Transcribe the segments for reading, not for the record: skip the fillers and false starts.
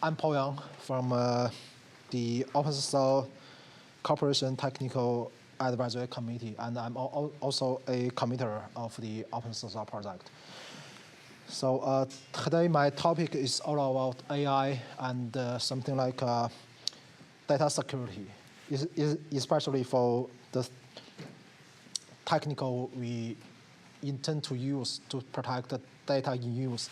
I'm Paul Yang from the OpenSSL Corporation Technical Advisory Committee, and I'm also a committer of the OpenSSL project. So today my topic is all about AI and something like data security, especially for the technical we intend to use to protect the data in use.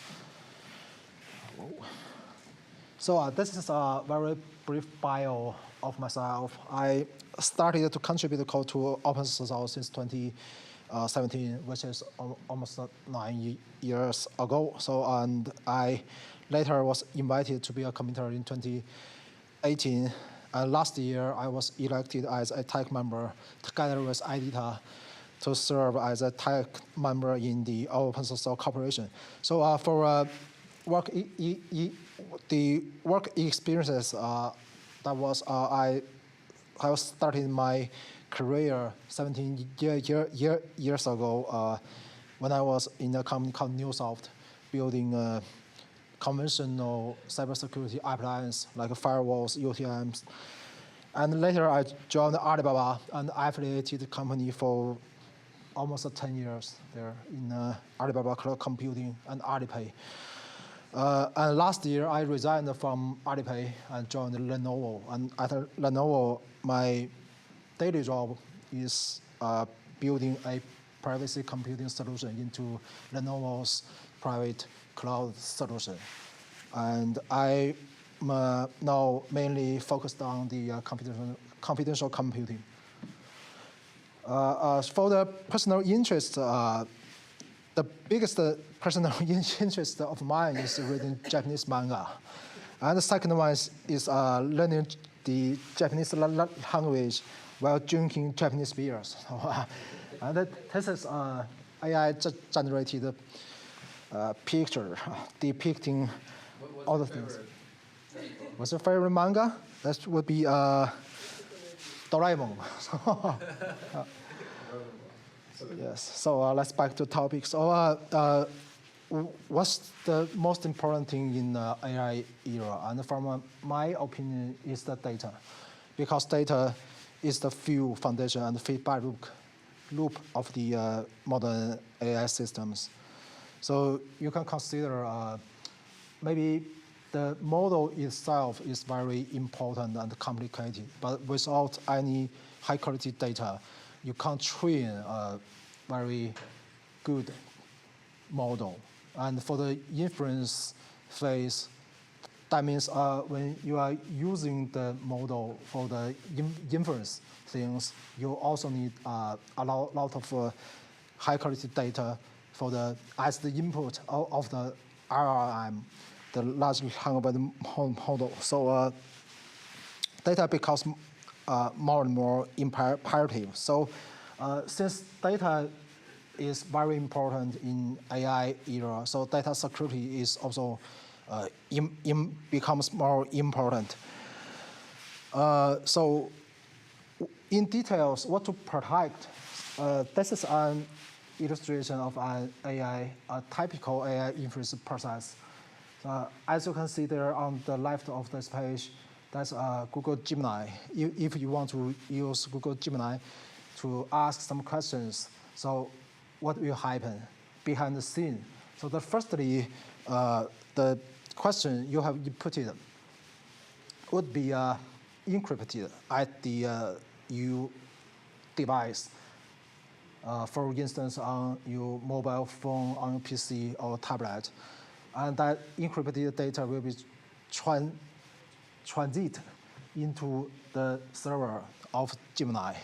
So this is a very brief bio of myself. I started to contribute the code to OpenSSL since 2017, which is almost 9 years ago. So, and I later was invited to be a committer in 2018. And last year, I was elected as a tech member together with Edita to serve as a tech member in the OpenSSL Corporation. So for the work experiences, that was I started my career 17 years ago when I was in a company called Newsoft, building conventional cybersecurity appliances like firewalls, UTMs. And later I joined Alibaba, an affiliated company for almost 10 years there in Alibaba Cloud Computing and Alipay. And last year, I resigned from Alipay and joined Lenovo. And at Lenovo, my daily job is building a privacy computing solution into Lenovo's private cloud solution. And I'm now mainly focused on the confidential computing. For the personal interest, the biggest personal interest of mine is reading Japanese manga. And the second one is learning the Japanese language while drinking Japanese beers. And this is AI-generated picture depicting all the things. What's your favorite manga? That would be Doraemon. Yes, so let's back to topic. So what's the most important thing in AI era? And from my opinion is the data, because data is the fuel, foundation, and feedback loop of the modern AI systems. So you can consider maybe the model itself is very important and complicated, but without any high quality data, you can't train a very good model. And for the inference phase, that means when you are using the model for the inference things, you also need a lot of high quality data for as the input of the LLM, the large language model. So data becomes more and more imperative. So since data is very important in AI era, so data security is also becomes more important. So in details, what to protect, this is an illustration of an AI, a typical AI inference process. As you can see there on the left of this page, that's Google Gemini. If you want to use Google Gemini to ask some questions, so what will happen behind the scene? So firstly, the question you have inputted would be encrypted at the you device. For instance, on your mobile phone, on your PC or tablet. And that encrypted data will be transit into the server of Gemini.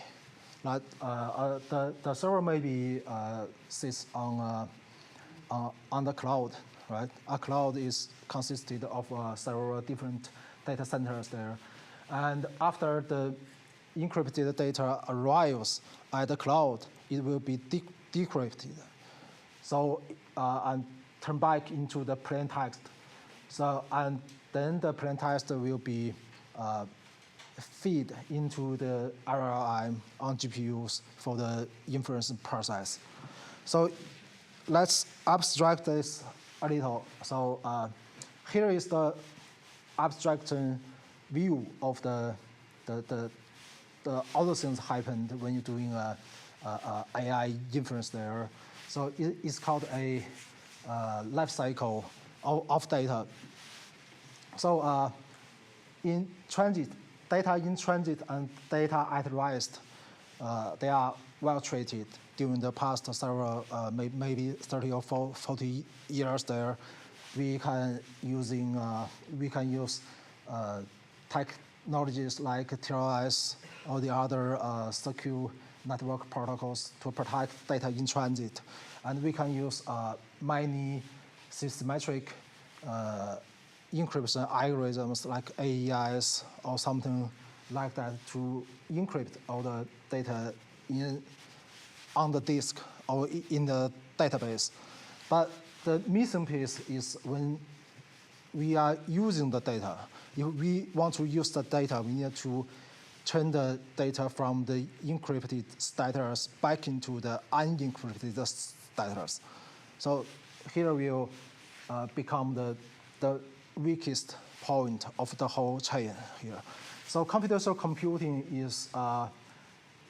Like, the server maybe sits on the cloud, right? A cloud is consisted of several different data centers there. And after the encrypted data arrives at the cloud, it will be decrypted. So, and turn back into the plain text. So, and then the plain text will be feed into the LLM on GPUs for the inference process. So let's abstract this a little. So here is the abstraction view of the other things happened when you're doing AI inference there. So it's called a life cycle of data. So in transit, data in transit and data at rest, they are well treated during the past several, maybe 30 or 40 years there. We can use technologies like TLS or the other secure network protocols to protect data in transit. And we can use many systematic encryption algorithms like AES or something like that to encrypt all the data on the disk or in the database. But the missing piece is when we are using the data. If we want to use the data, we need to turn the data from the encrypted status back into the unencrypted status. So here will become the weakest point of the whole chain here. So computational computing is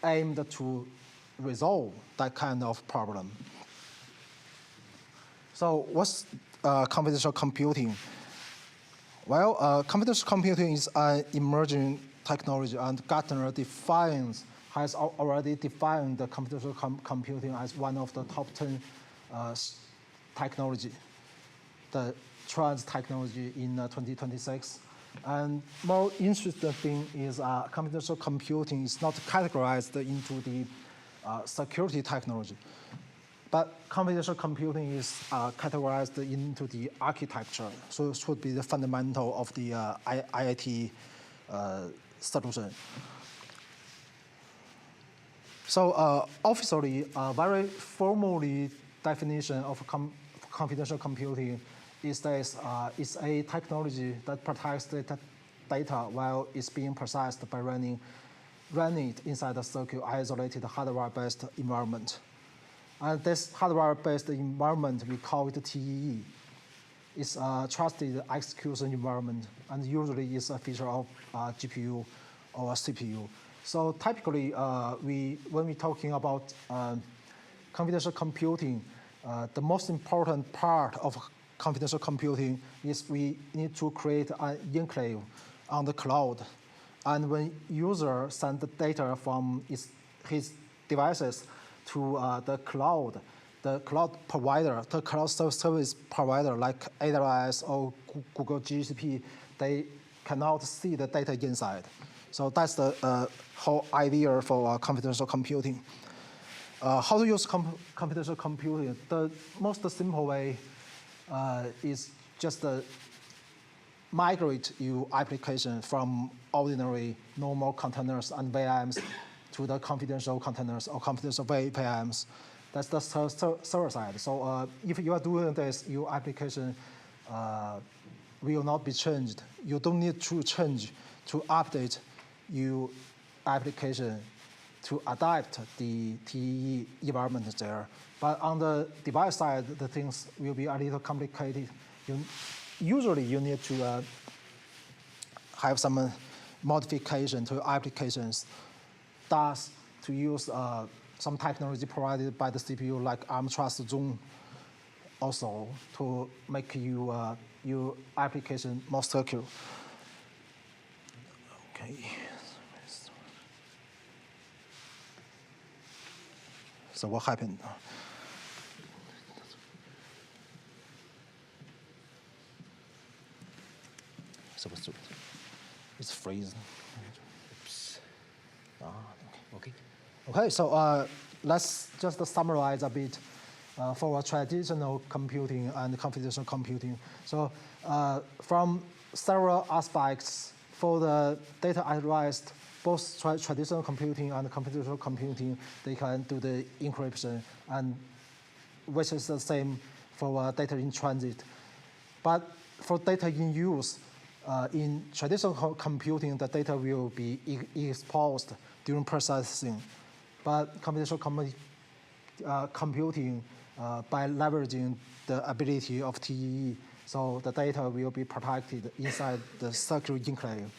aimed to resolve that kind of problem. So what's computational computing? Well, computational computing is an emerging technology, and Gartner has already defined the computational computing as one of the top 10 technology, the trends technology in 2026. And more interesting thing is computational computing is not categorized into the security technology, but computational computing is categorized into the architecture, so it should be the fundamental of the IIT solution. So officially, very formally definition of computational computing is this, it's a technology that protects the data while it's being processed by running it inside a secure, isolated hardware-based environment. And this hardware-based environment, we call it TEE. It's a trusted execution environment, and usually it's a feature of GPU or CPU. So typically, when we're talking about computational computing, the most important part of computational computing is we need to create an enclave on the cloud. And when user send the data from his devices to the cloud provider, the cloud service provider like AWS or Google GCP, they cannot see the data inside. So that's the whole idea for computational computing. How to use computational computing? The most simple way is just migrate your application from ordinary normal containers and VMs to the confidential containers or confidential VMs. That's the server side. So if you are doing this, your application will not be changed. You don't need to change to update your application to adapt the TEE environment there. But on the device side, the things will be a little complicated. Usually, you need to have some modification to applications, thus to use some technology provided by the CPU like ARM Trust Zone also to make your application more secure. Okay. So what happened? It's freezing. Oops. Okay, so let's just summarize a bit for traditional computing and computational computing. So from several aspects, for the data at rest, both traditional computing and computational computing, they can do the encryption, and which is the same for data in transit. But for data in use, in traditional computing, the data will be exposed during processing. But computational computing, by leveraging the ability of TEE, So the data will be protected inside the secure enclave.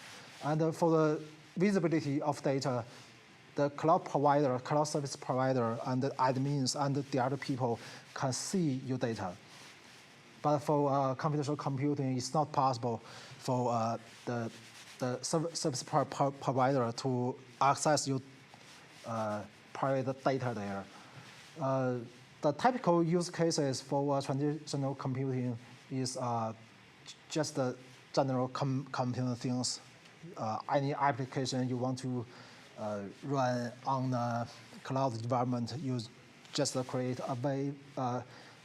And for the visibility of data, the cloud provider, cloud service provider, and the admins and the other people can see your data. But for confidential computing, it's not possible for the service provider to access your private data there. The typical use cases for traditional computing is just the general computing things. Any application you want to run on a cloud environment, you just create a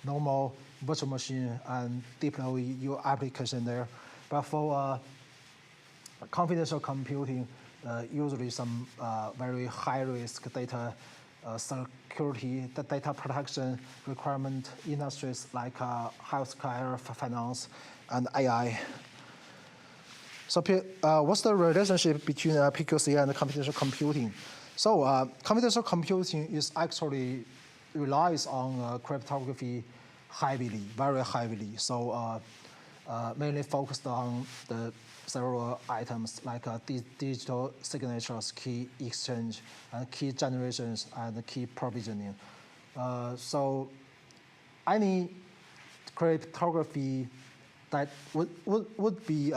normal virtual machine and deploy your application there. But for confidential computing, usually some very high-risk data security, the data protection requirement industries like healthcare, finance, and AI. So what's the relationship between PQC and confidential computing? So confidential computing is actually relies on cryptography heavily, very heavily. So mainly focused on the several items like digital signatures, key exchange, and key generations, and key provisioning. So any cryptography that would be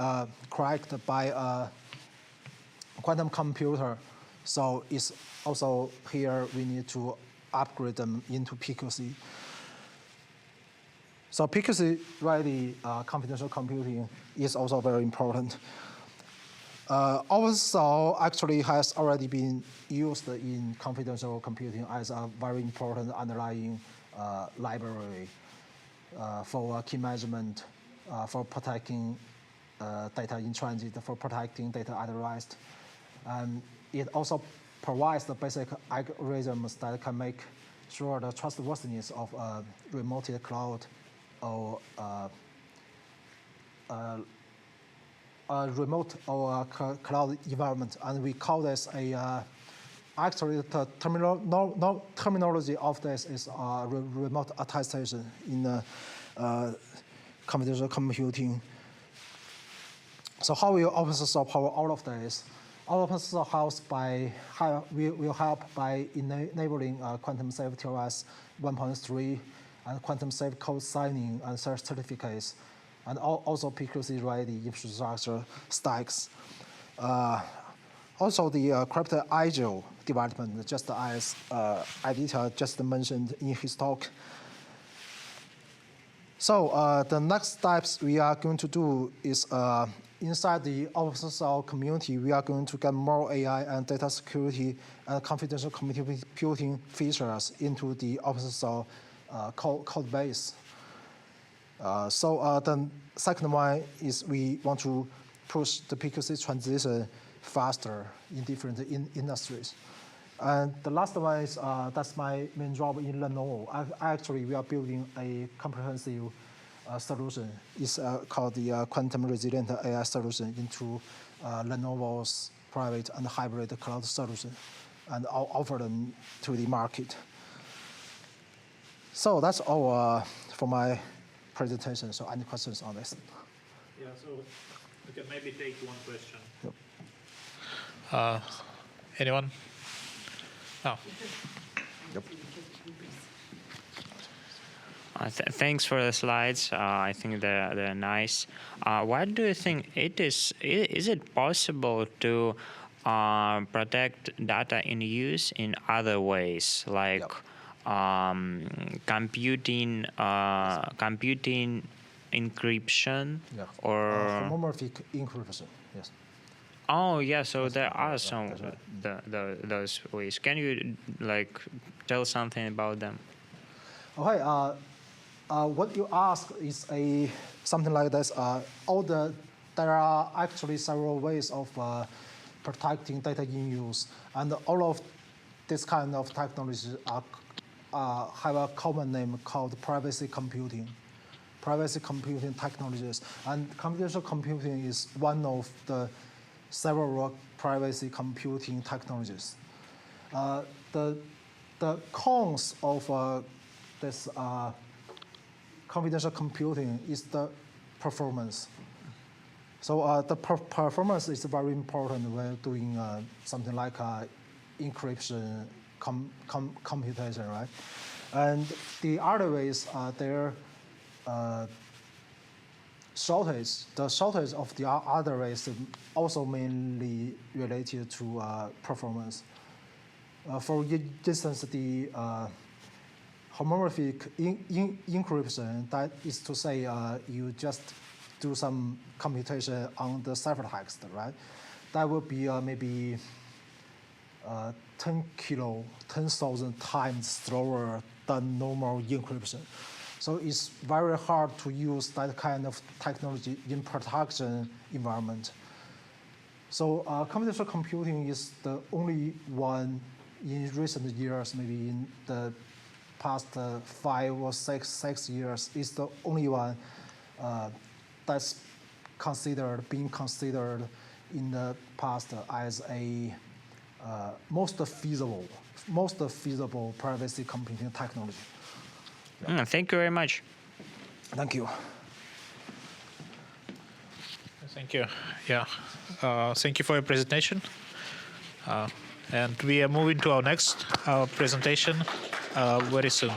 cracked by a quantum computer. So it's also here we need to upgrade them into PQC. So PQC-ready confidential computing is also very important. OpenSSL actually has already been used in confidential computing as a very important underlying library for key management, for protecting data in transit, for protecting data at rest. And it also provides the basic algorithms that can make sure the trustworthiness of a remote cloud or a remote or a cloud environment. And we call this actually the terminology of this is remote attestation in confidential computing. So how will OpenSSL power all of this? OpenSSL will help by enabling quantum safe TLS 1.3 and quantum safe code signing and certificates, and also PQC-ready infrastructure stacks. Also the crypto agile development, just as Aditya just mentioned in his talk. So the next steps we are going to do is inside the OpenSSL community, we are going to get more AI and data security and confidential computing features into the OpenSSL code base. So the second one is we want to push the PQC transition faster in different industries. And the last one is that's my main job in Lenovo. Actually, we are building a comprehensive solution. It's called the Quantum Resilient AI Solution into Lenovo's private and hybrid cloud solution, and I'll offer them to the market. So that's all for my presentation. So any questions on this? Yeah, so we can maybe take one question. Yep. Anyone? Oh. Yep. Thanks for the slides. I think they're nice. What do you think it is? Is it possible to protect data in use in other ways, like computing encryption, or homomorphic encryption? Yes. Oh yeah, so there are some those ways. Can you tell something about them? Okay. What you ask is something like this. There are actually several ways of protecting data in use, and all of this kind of technologies have a common name called privacy computing. Privacy computing technologies, and confidential computing is one of the several privacy computing technologies. The cons of this confidential computing is the performance. So the performance is very important when doing something like encryption computation, right? And the other ways their shortage. The shortage of the other ways also mainly related to performance. For instance, the homomorphic encryption, that is to say you just do some computation on the ciphertext, right? That will be maybe 10,000 times slower than normal encryption. So it's very hard to use that kind of technology in production environment. So computational computing is the only one in recent years, maybe in the past 5 or 6 years, is the only one that's being considered in the past as a most feasible privacy computing technology. Thank you very much. Thank you. Thank you. Yeah. Thank you for your presentation. And we are moving to our next presentation very soon.